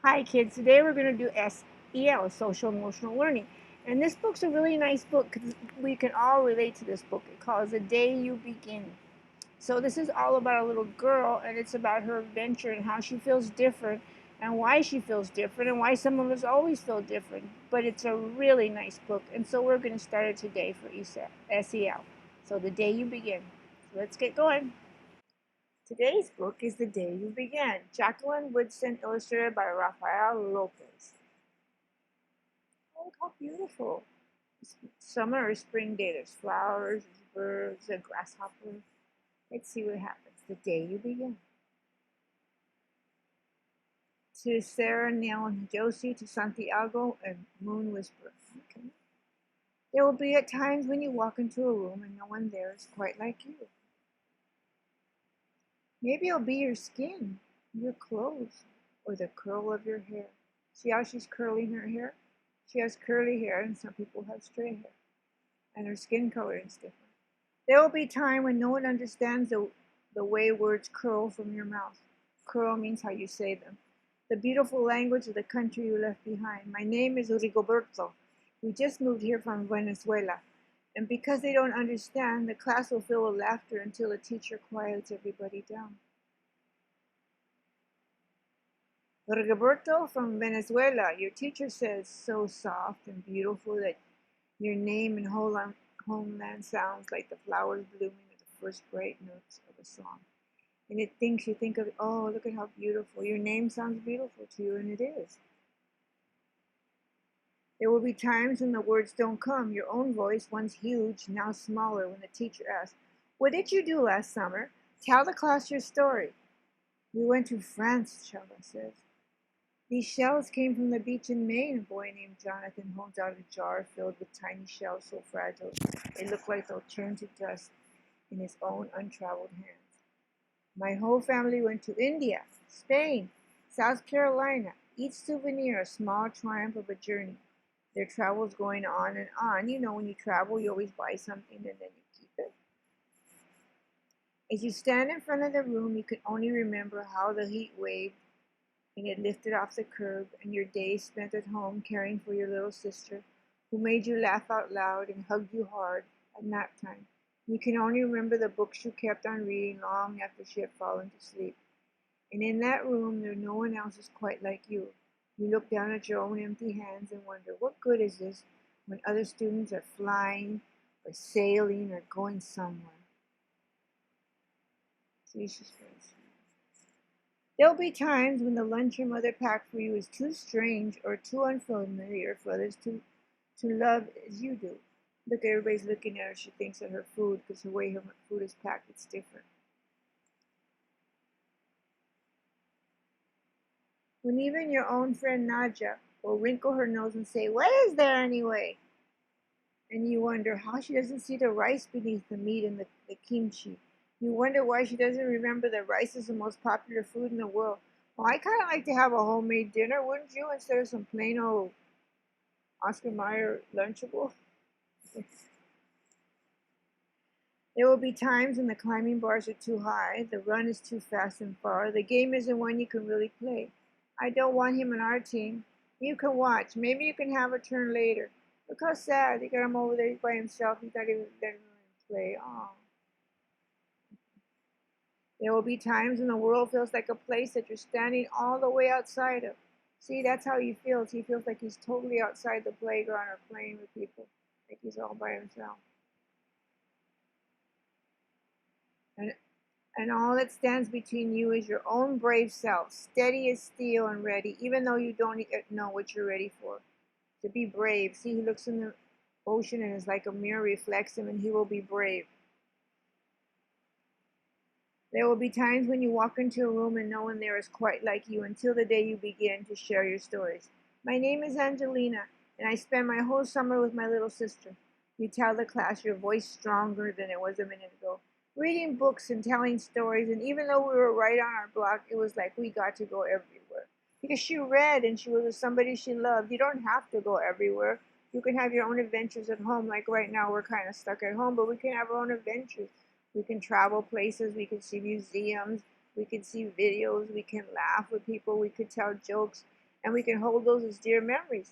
Hi kids, today we're going to do SEL, Social Emotional Learning. And this book's a really nice book because we can all relate to this book. It calls The Day You Begin. So this is all about a little girl and it's about her adventure and how she feels different and why she feels different and why some of us always feel different. But it's a really nice book and so we're going to start it today for SEL. So The Day You Begin. So let's get going. Today's book is The Day You Began, Jacqueline Woodson, illustrated by Rafael Lopez. Oh, look how beautiful. Summer or spring day. There's flowers, there's birds, a grasshopper. Let's see what happens. The day you begin. To Sarah, Neil, and Josie, to Santiago, and Moon Whisper. Okay. There will be at times when you walk into a room and no one there is quite like you. Maybe it'll be your skin, your clothes, or the curl of your hair. See how she's curling her hair? She has curly hair and some people have straight hair. And her skin color is different. There will be time when no one understands the way words curl from your mouth. Curl means how you say them. The beautiful language of the country you left behind. My name is Rigoberto. We just moved here from Venezuela. And because they don't understand, the class will fill with laughter until the teacher quiets everybody down. Rigoberto from Venezuela, your teacher says so soft and beautiful that your name and homeland sounds like the flowers blooming at the first bright notes of a song. And it thinks you think of, oh, look at how beautiful. Your name sounds beautiful to you, and it is. There will be times when the words don't come. Your own voice, once huge, now smaller, when the teacher asks, what did you do last summer? Tell the class your story. We went to France, Chava says. These shells came from the beach in Maine. A boy named Jonathan holds out a jar filled with tiny shells so fragile they look like they'll turn to dust in his own untraveled hands. My whole family went to India, Spain, South Carolina, each souvenir a small triumph of a journey. Their travels going on and on. You know, when you travel, you always buy something and then you keep it. As you stand in front of the room, you can only remember how the heat waved and it lifted off the curb, and your days spent at home caring for your little sister, who made you laugh out loud and hugged you hard at nap time. You can only remember the books you kept on reading long after she had fallen to sleep. And in that room, there no one else is quite like you. You look down at your own empty hands and wonder, what good is this when other students are flying or sailing or going somewhere? See, she's crazy. There'll be times when the lunch your mother packed for you is too strange or too unfamiliar for others to love as you do. Look, everybody's looking at her. She thinks that her food, because the way her food is packed, it's different. When even your own friend Nadja will wrinkle her nose and say, what is there anyway? And you wonder how she doesn't see the rice beneath the meat and the kimchi. You wonder why she doesn't remember that rice is the most popular food in the world. Well, I kind of like to have a homemade dinner, wouldn't you, instead of some plain old Oscar Mayer Lunchable? There will be times when the climbing bars are too high, the run is too fast and far, the game isn't one you can really play. I don't want him on our team. You can watch. Maybe you can have a turn later. Look how sad. They got him over there by himself. He's not even letting him play. Aww. There will be times when the world feels like a place that you're standing all the way outside of. See, that's how he feels. He feels like he's totally outside the playground or playing with people, like he's all by himself. And, and all that stands between you is your own brave self, steady as steel and ready, even though you don't know what you're ready for. To be brave. See, he looks in the ocean and it's like a mirror reflects him, and he will be brave. There will be times when you walk into a room and no one there is quite like you until the day you begin to share your stories. My name is Angelina, and I spent my whole summer with my little sister. You tell the class, your voice stronger than it was a minute ago. Reading books and telling stories, and even though we were right on our block, it was like we got to go everywhere. Because she read and she was with somebody she loved. You don't have to go everywhere. You can have your own adventures at home. Like right now, we're kind of stuck at home, but we can have our own adventures. We can travel places, we can see museums, we can see videos, we can laugh with people, we could tell jokes. And we can hold those as dear memories.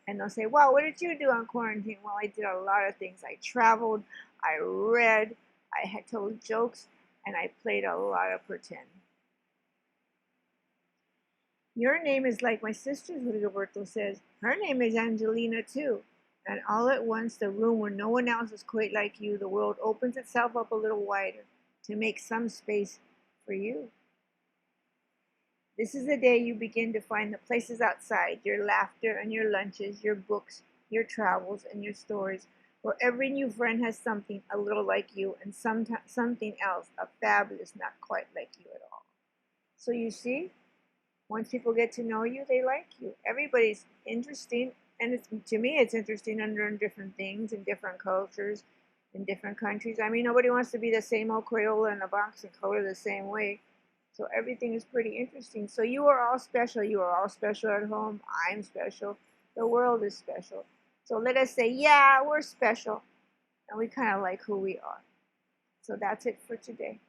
And they'll say, wow, what did you do on quarantine? Well, I did a lot of things. I traveled, I read, I had told jokes, and I played a lot of pretend. Your name is like my sister's, Rigoberto says. Her name is Angelina, too. And all at once, the room where no one else is quite like you, the world opens itself up a little wider to make some space for you. This is the day you begin to find the places outside, your laughter and your lunches, your books, your travels, and your stories, where every new friend has something a little like you and something else, a fabulous, not quite like you at all. So you see, once people get to know you, they like you. Everybody's interesting, and to me, it's interesting under different things in different cultures, in different countries. I mean, nobody wants to be the same old Crayola in the box and color the same way. So everything is pretty interesting. So you are all special. You are all special at home. I'm special. The world is special. So let us say, yeah, we're special. And we kind of like who we are. So that's it for today.